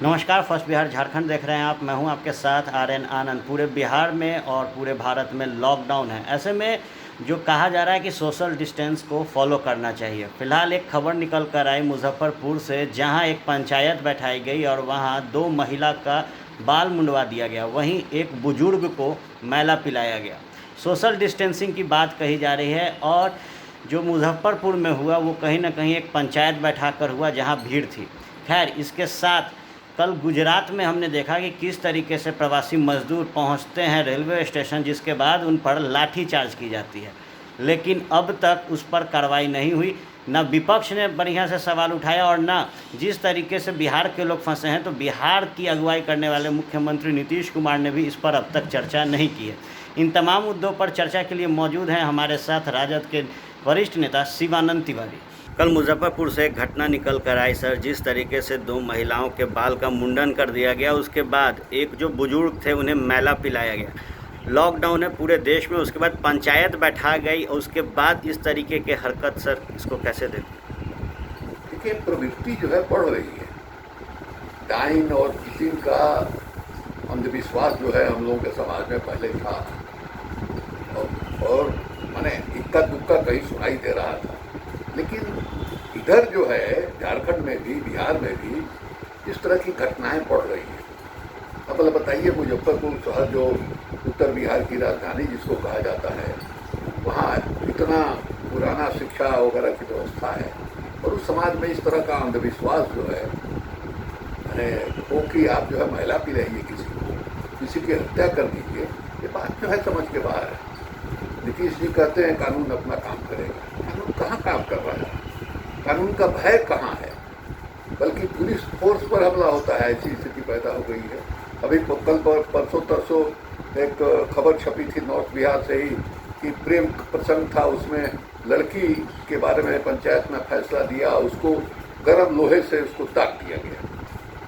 नमस्कार, फर्स्ट बिहार झारखंड देख रहे हैं आप। मैं हूं आपके साथ आर्यन आनंद। पूरे बिहार में और पूरे भारत में लॉकडाउन है। ऐसे में जो कहा जा रहा है कि सोशल डिस्टेंस को फॉलो करना चाहिए। फिलहाल एक खबर निकल कर आई मुजफ्फरपुर से, जहां एक पंचायत बैठाई गई और वहां 2 महिला का बाल मुंडवा दिया गया, वहीं एक बुजुर्ग को मैला पिलाया गया। सोशल डिस्टेंसिंग की बात कही जा रही है और जो मुजफ्फरपुर में हुआ वो कहीं ना कहीं एक पंचायत बैठा कर हुआ जहां भीड़ थी। खैर, इसके साथ कल गुजरात में हमने देखा कि किस तरीके से प्रवासी मजदूर पहुंचते हैं रेलवे स्टेशन, जिसके बाद उन पर लाठी चार्ज की जाती है। लेकिन अब तक उस पर कार्रवाई नहीं हुई। न विपक्ष ने बढ़िया से सवाल उठाया और न जिस तरीके से बिहार के लोग फंसे हैं, तो बिहार की अगुवाई करने वाले मुख्यमंत्री नीतीश कुमार ने भी इस पर अब तक चर्चा नहीं की है। इन तमाम मुद्दों पर चर्चा के लिए मौजूद हैं हमारे साथ राजद के वरिष्ठ नेता शिवानंद तिवारी। कल मुजफ्फरपुर से एक घटना निकल कर आई सर, जिस तरीके से 2 महिलाओं के बाल का मुंडन कर दिया गया, उसके बाद एक जो बुजुर्ग थे उन्हें मैला पिलाया गया। लॉकडाउन है पूरे देश में, उसके बाद पंचायत बैठा गई और उसके बाद इस तरीके के हरकत, सर इसको कैसे देखते? देखिए, प्रवृत्ति जो है बढ़ रही है। डाइन और किसिंग का अंधविश्वास जो है हम लोगों के समाज में पहले था और माने इक्का दुक्का कहीं सुनाई दे रहा था। लेकिन इधर जो है झारखंड में भी, बिहार में भी इस तरह की घटनाएं बढ़ रही हैं। अब मतलब बताइए, मुजफ्फरपुर शहर जो उत्तर बिहार की राजधानी जिसको कहा जाता है, वहाँ इतना पुराना शिक्षा वगैरह की व्यवस्था है और उस समाज में इस तरह का अंधविश्वास जो है, वो कि आप जो है महिला पी रही है किसी की हत्या कर दीजिए, ये बात जो है समझ के बाहर है। नीतीश जी कहते हैं कानून अपना काम करेगा। कानून कहाँ काम कर रहा है? कानून का भय कहाँ है? बल्कि पुलिस फोर्स पर हमला होता है। ऐसी स्थिति पैदा हो गई है। अभी कल परसों तरसों एक खबर छपी थी नॉर्थ बिहार से ही कि प्रेम प्रसंग था, उसमें लड़की के बारे में पंचायत में फैसला दिया, उसको गर्म लोहे से उसको दाग दिया गया।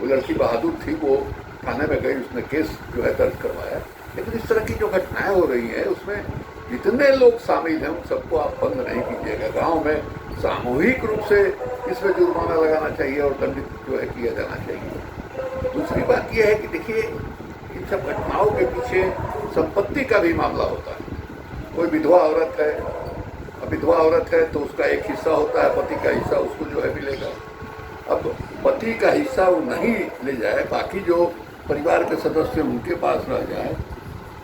वो लड़की बहादुर थी, वो थाने में गई, उसने केस जो है दर्ज करवाया। लेकिन इस तरह की जो घटनाएं हो रही हैं उसमें जितने लोग शामिल हैं उन सबको आप बंद नहीं कीजिएगा। गांव में सामूहिक रूप से इसमें जुर्माना लगाना चाहिए और दंडित जो है किया जाना चाहिए। दूसरी बात यह है कि देखिए, इन सब घटनाओं के पीछे संपत्ति का भी मामला होता है। कोई विधवा औरत है, अब विधवा औरत है तो उसका एक हिस्सा होता है, पति का हिस्सा उसको जो है मिलेगा। अब पति का हिस्सा वो नहीं ले जाए, बाकी जो परिवार के सदस्य उनके पास रह जाए,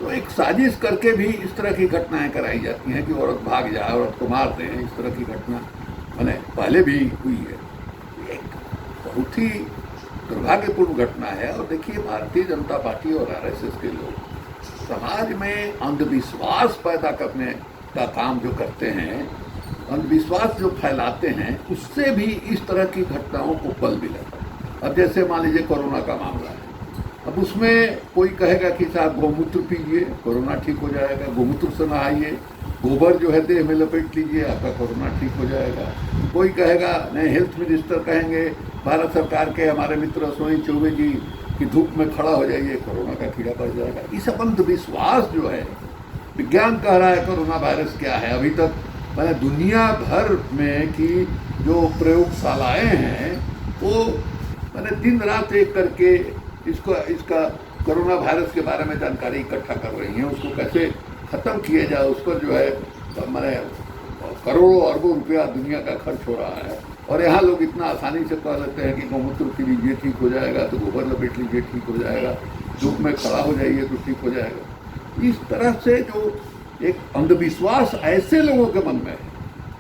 तो एक साजिश करके भी इस तरह की घटनाएं कराई जाती हैं कि औरत भाग जाए, औरत को मार दें। इस तरह की घटना मैंने पहले भी हुई है। एक बहुत ही दुर्भाग्यपूर्ण घटना है। और देखिए, भारतीय जनता पार्टी और आरएसएस के लोग समाज में अंधविश्वास पैदा करने का काम जो करते हैं, अंधविश्वास जो फैलाते हैं, उससे भी इस तरह की घटनाओं को बल मिला। अब जैसे मान लीजिए कोरोना का मामला है, अब उसमें कोई कहेगा कि साहब गोमूत्र पीजिए, कोरोना ठीक हो जाएगा, गोमूत्र से नहाइए, गोबर जो है देह में लपेट लीजिए, आपका कोरोना ठीक हो जाएगा। कोई कहेगा नहीं, हेल्थ मिनिस्टर कहेंगे, भारत सरकार के हमारे मित्र अश्विनी चौबे जी की धूप में खड़ा हो जाइए, कोरोना का कीड़ा पड़ जाएगा। ये सब अंधविश्वास जो है, विज्ञान कह रहा है कोरोना वायरस क्या है। अभी तक मैंने दुनिया भर में की जो प्रयोगशालाएँ हैं वो मैंने दिन रात एक करके इसका कोरोना वायरस के बारे में जानकारी इकट्ठा कर रही हैं। उसको कैसे ख़त्म किया जाए उस पर जो है मैंने करोड़ों अरबों रुपया दुनिया का खर्च हो रहा है। और यहाँ लोग इतना आसानी से कह लेते हैं कि गोमूत्र पी लीजिए ठीक हो जाएगा, तो गोबर लपेट लीजिए ठीक हो जाएगा, धूप में खड़ा हो जाइए तो ठीक हो जाएगा। इस तरह से जो एक अंधविश्वास ऐसे लोगों के मन में है,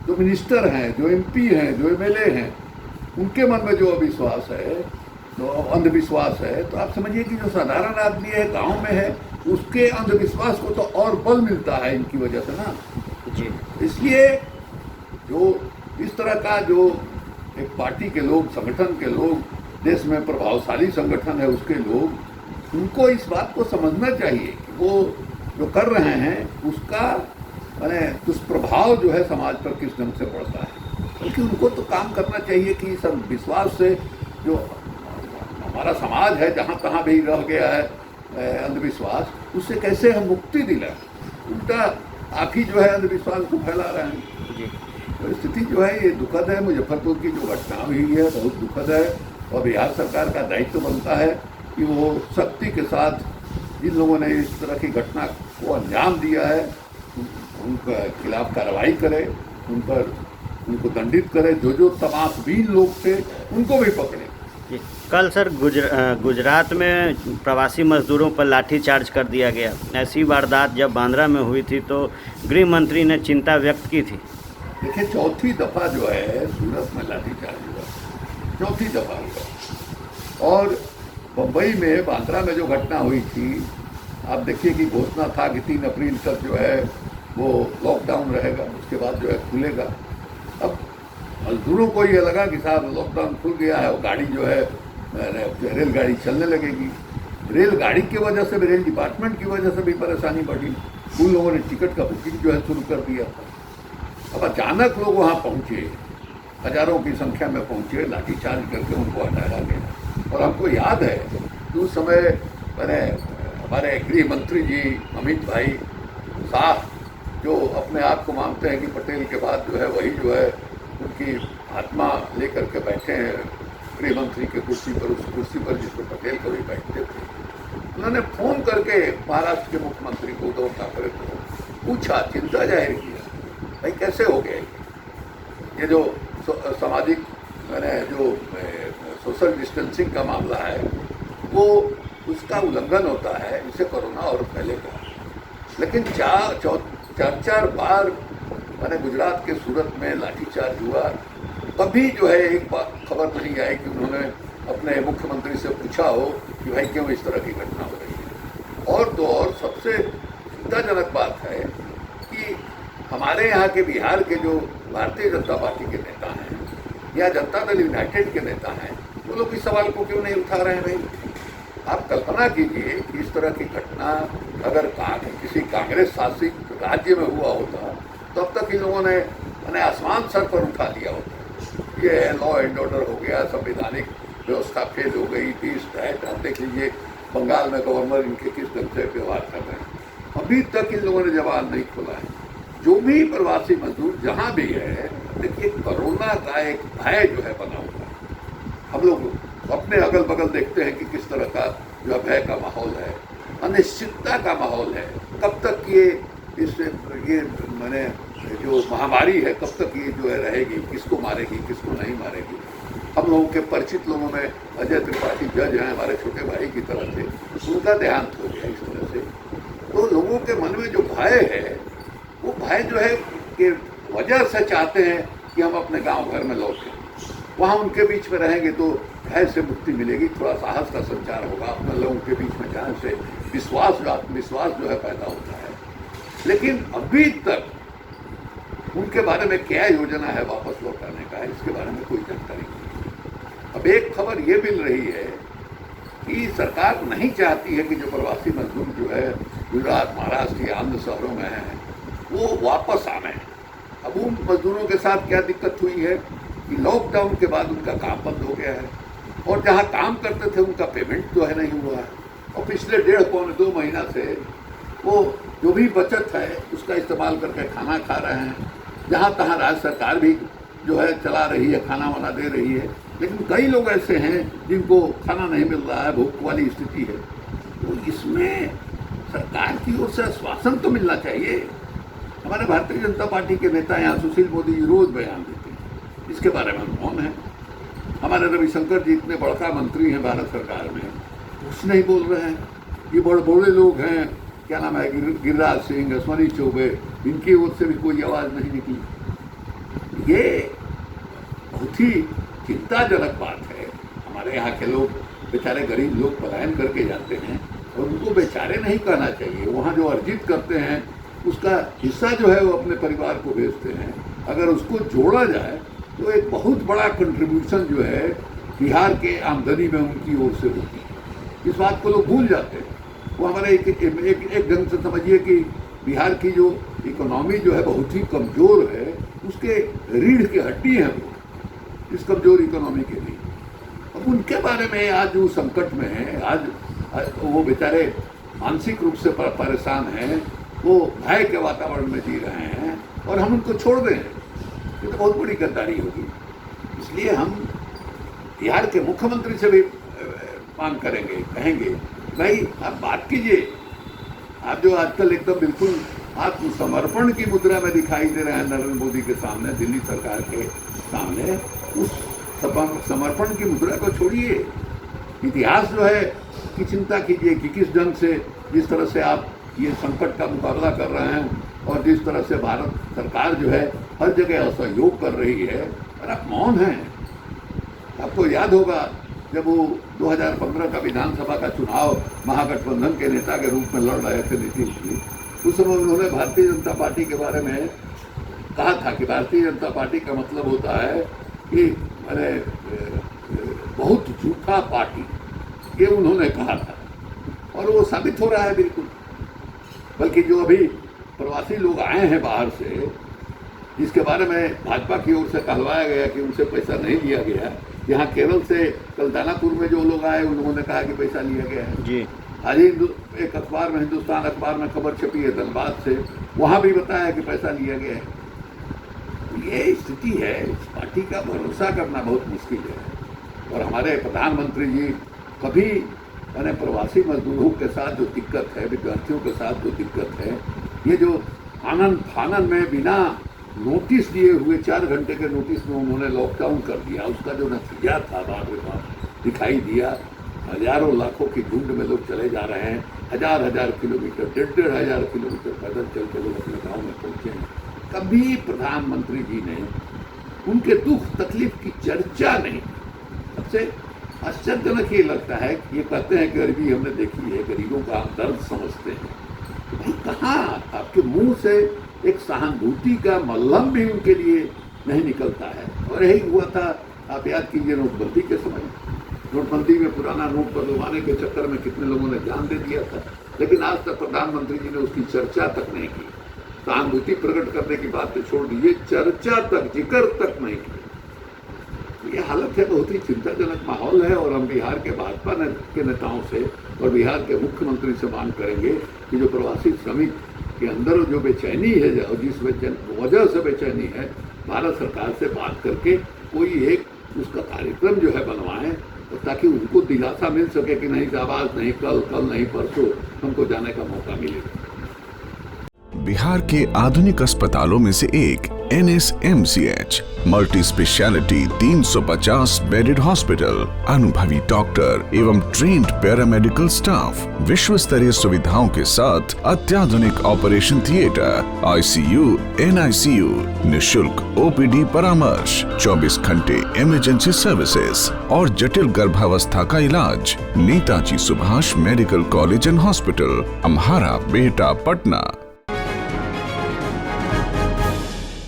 जो मिनिस्टर हैं, जो MP हैं, जो MLA हैं, उनके मन में जो अविश्वास है, तो अंधविश्वास है, तो आप समझिए कि जो साधारण आदमी है, गांव में है, उसके अंधविश्वास को तो और बल मिलता है इनकी वजह से ना जी। इसलिए जो इस तरह का जो एक पार्टी के लोग, संगठन के लोग, देश में प्रभावशाली संगठन है उसके लोग, उनको इस बात को समझना चाहिए कि वो जो कर रहे हैं उसका मैंने दुष्प्रभाव जो है समाज पर किस ढंग से पड़ता है। बल्कि उनको तो काम करना चाहिए कि इस विश्वास से जो हमारा समाज है, जहाँ तहाँ भी रह गया है अंधविश्वास, उससे कैसे हम मुक्ति दिलाएं। उल्टा आप ही जो है अंधविश्वास को फैला रहे हैं। तो स्थिति जो है ये दुखद है। मुजफ्फरपुर की जो घटना हुई है बहुत दुखद है। और बिहार सरकार का दायित्व बनता है कि वो सख्ती के साथ जिन लोगों ने इस तरह की घटना को अंजाम दिया है उनके खिलाफ कार्रवाई करे, उनको दंडित करे। जो तमाशबीन लोग थे उनको भी पकड़े। कल सर गुजरात में प्रवासी मजदूरों पर लाठीचार्ज कर दिया गया। ऐसी वारदात जब बांद्रा में हुई थी तो गृह मंत्री ने चिंता व्यक्त की थी। देखिए, चौथी दफ़ा जो है सूरत में लाठीचार्ज हुआ, चौथी दफ़ा हुआ। और बम्बई में बांद्रा में जो घटना हुई थी, आप देखिए कि घोषणा था कि 3 अप्रैल तक जो है वो लॉकडाउन रहेगा, उसके बाद जो है खुलेगा। अब मजदूरों को ये लगा कि साहब लॉकडाउन खुल गया है और गाड़ी जो है रेलगाड़ी चलने लगेगी। रेलगाड़ी की वजह से भी, रेल डिपार्टमेंट की वजह से भी परेशानी बढ़ी। उन लोगों ने टिकट का बुकिंग जो है शुरू कर दिया था। अब अचानक लोग वहाँ पहुँचे, हजारों की संख्या में पहुँचे, लाठीचार्ज करके उनको हटाया गया। और हमको याद है कि उस समय मैंने हमारे गृह मंत्री जी अमित भाई शाह, जो अपने आप को मानते हैं कि पटेल के बाद जो है वही जो है उनकी आत्मा लेकर के बैठे हैं गृह मंत्री के कुर्सी पर, उस कुर्सी पर जिस पर पटेल कभी बैठते थे। उन्होंने फ़ोन करके महाराष्ट्र के मुख्यमंत्री को उद्धव ठाकरे को पूछा, चिंता जाहिर किया, भाई कैसे हो गए ये जो सामाजिक मैंने जो सोशल डिस्टेंसिंग का मामला है वो उसका उल्लंघन होता है, इससे कोरोना और फैलेगा। लेकिन 4 बार मैंने गुजरात के सूरत में लाठीचार्ज हुआ, कभी जो है एक बात खबर नहीं आई कि उन्होंने अपने मुख्यमंत्री से पूछा हो कि भाई क्यों इस तरह की घटना हो रही है। और तो और सबसे चिंताजनक बात है कि हमारे यहाँ के बिहार के जो भारतीय जनता पार्टी के नेता हैं या जनता दल यूनाइटेड के नेता हैं, वो लोग इस सवाल को क्यों नहीं उठा रहे हैं भाई। आप कल्पना कीजिए कि इस तरह की घटना अगर किसी कांग्रेस शासित राज्य में हुआ होता तो अब तक इन लोगों ने आसमान सर पर उठा दिया होता। ये लॉ एंड ऑर्डर हो गया, संवैधानिक व्यवस्था फेल हो गई, पीस डाइट। आप देख लीजिए बंगाल में गवर्नर इनके किस ढंग से व्यवहार कर रहे हैं। अभी तक इन लोगों ने जवाब नहीं खोला है। जो भी प्रवासी मजदूर जहाँ भी है, देखिए कोरोना का एक भय जो है बना हुआ है। हम लोग अपने अगल बगल देखते हैं कि किस तरह का जो भय का माहौल है, अनिश्चितता का माहौल है। कब तक ये मैंने जो महामारी है कब तक ये जो है रहेगी, किसको मारेगी किसको नहीं मारेगी। हम लोगों के परिचित लोगों में अजय त्रिपाठी जज हैं, हमारे छोटे भाई की तरह से, उनका देहांत हो गया इस तरह से। तो लोगों के मन में जो भय है वो भय जो है कि वजह से चाहते हैं कि हम अपने गांव घर में लौटें, वहाँ उनके बीच में रहेंगे तो भय से मुक्ति मिलेगी, थोड़ा साहस का संचार होगा अपने लोगों के बीच में, जहाँ से आत्मविश्वास जो है पैदा होता है। लेकिन अभी तक उनके बारे में क्या योजना है वापस लौटाने का है, इसके बारे में कोई जानकारी नहीं। अब एक खबर ये मिल रही है कि सरकार नहीं चाहती है कि जो प्रवासी मजदूर जो है गुजरात, महाराष्ट्र या अन्य शहरों में हैं वो वापस आए। अब उन मजदूरों के साथ क्या दिक्कत हुई है कि लॉकडाउन के बाद उनका काम बंद हो गया है और जहाँ काम करते थे उनका पेमेंट जो है नहीं हुआ है। और पिछले 1.5-2 महीना से वो जो भी बचत है उसका इस्तेमाल करके खाना खा रहे हैं। जहाँ तहाँ राज्य सरकार भी जो है चला रही है, खाना वाना दे रही है, लेकिन कई लोग ऐसे हैं जिनको खाना नहीं मिल रहा है, भूख वाली स्थिति है। तो इसमें सरकार की ओर से आश्वासन तो मिलना चाहिए। हमारे भारतीय जनता पार्टी के नेता यहाँ सुशील मोदी जी रोज बयान देते हैं, इसके बारे में हम मौन है। हमारे रविशंकर जी इतने बड़का मंत्री हैं भारत सरकार में, कुछ नहीं बोल रहे हैं। ये बड़े लोग हैं, क्या नाम है, गिरिराज सिंह, अश्वनी चौबे, इनकी ओर से भी कोई आवाज़ नहीं निकली। ये बहुत ही चिंताजनक बात है। हमारे यहाँ के लोग बेचारे गरीब लोग पलायन करके जाते हैं और उनको बेचारे नहीं कहना चाहिए। वहाँ जो अर्जित करते हैं उसका हिस्सा जो है वो अपने परिवार को भेजते हैं। अगर उसको जोड़ा जाए तो एक बहुत बड़ा कंट्रीब्यूशन जो है बिहार के आमदनी में उनकी ओर से होती है। इस बात को लोग भूल जाते हैं। वो हमारे एक ढंग से समझिए कि बिहार की जो इकोनॉमी जो है बहुत ही कमज़ोर है, उसके रीढ़ की हड्डी है वो इस कमज़ोर इकोनॉमी के लिए। अब उनके बारे में आज वो संकट में है, आज वो बेचारे मानसिक रूप से परेशान हैं, वो भय के वातावरण में जी रहे हैं और हम उनको छोड़ दें, ये तो बहुत बड़ी गद्दारी होगी। इसलिए हम बिहार के मुख्यमंत्री से भी मांग करेंगे, कहेंगे भाई आप बात कीजिए। आप जो आजकल एकदम बिल्कुल आत्मसमर्पण की मुद्रा में दिखाई दे रहे हैं नरेंद्र मोदी के सामने, दिल्ली सरकार के सामने, उस समर्पण की मुद्रा को छोड़िए। इतिहास जो है की चिंता कीजिए कि किस ढंग से, जिस तरह से आप ये संकट का मुकाबला कर रहे हैं और जिस तरह से भारत सरकार जो है हर जगह असहयोग कर रही है, और आप मौन हैं। आपको याद होगा जब वो 2015 का विधानसभा का चुनाव महागठबंधन के नेता के रूप में लड़ रहे थे नीतीश जी, उस समय उन्होंने भारतीय जनता पार्टी के बारे में कहा था कि भारतीय जनता पार्टी का मतलब होता है कि मैंने बहुत झूठा पार्टी, ये उन्होंने कहा था और वो साबित हो रहा है बिल्कुल। बल्कि जो अभी प्रवासी लोग आए हैं बाहर से, जिसके बारे में भाजपा की ओर से कहलवाया गया कि उनसे पैसा नहीं लिया गया, यहाँ केरल से कल दानापुर में जो लोग आए उन्होंने कहा कि पैसा लिया गया है जी। आज ही एक अखबार में, हिंदुस्तान अखबार में खबर छपी है धनबाद से, वहाँ भी बताया कि पैसा लिया गया है। ये स्थिति है, इस पार्टी का भरोसा करना बहुत मुश्किल है। और हमारे प्रधानमंत्री जी कभी मैंने प्रवासी मजदूरों के साथ जो दिक्कत है, विद्यार्थियों के साथ जो दिक्कत है, ये जो आनंद फानन में बिना नोटिस दिए हुए 4 घंटे के नोटिस में उन्होंने लॉकडाउन कर दिया, उसका जो नतीजा था बाद में दिखाई दिया। हजारों लाखों की झुंड में लोग चले जा रहे हैं, हजार किलोमीटर, 1,500 किलोमीटर पैदल चल के लोग अपने गाँव में पहुँचे हैं। कभी प्रधानमंत्री जी ने उनके दुख तकलीफ की चर्चा नहीं। सबसे आश्चर्यजनक ये लगता है कि ये कहते हैं कि गरीबी हमने देखी है, गरीबों का हम दर्द समझते हैं। तो भाई कहाँ आपके मुंह से एक सहानुभूति का मल्लम भी उनके लिए नहीं निकलता है। और यही हुआ था, आप याद कीजिए नोटबंदी के समय, नोटबंदी में पुराना नोट बदलवाने के चक्कर में कितने लोगों ने जान दे दिया था, लेकिन आज तक प्रधानमंत्री जी ने उसकी चर्चा तक नहीं की। सहानुभूति प्रकट करने की बात तो छोड़ दीजिए, चर्चा तक, जिक्र तक नहीं की। ये हालत है, बहुत ही चिंताजनक माहौल है। और हम बिहार के भाजपा के नेताओं से और बिहार के मुख्यमंत्री से मांग करेंगे कि जो प्रवासी श्रमिक के अंदर जो बेचैनी है और जिस वजह से बेचैनी है, भारत सरकार से बात करके कोई एक उसका कार्यक्रम जो है बनवाएं, तो ताकि उनको दिलासा मिल सके कि नहीं आज नहीं, कल नहीं, परसों हमको जाने का मौका मिलेगा। बिहार के आधुनिक अस्पतालों में से एक NSMCH multi speciality 350 bedded hospital, अनुभवी डॉक्टर एवं ट्रेन्ड पैरामेडिकल स्टाफ, विश्व स्तरीय सुविधाओं के साथ अत्याधुनिक ऑपरेशन थिएटर, ICU, NICU, निशुल्क OPD परामर्श, 24 घंटे इमरजेंसी सर्विसेज और जटिल गर्भावस्था का इलाज। Netaji Subhash medical college and hospital, Amhara, Bihta, Patna.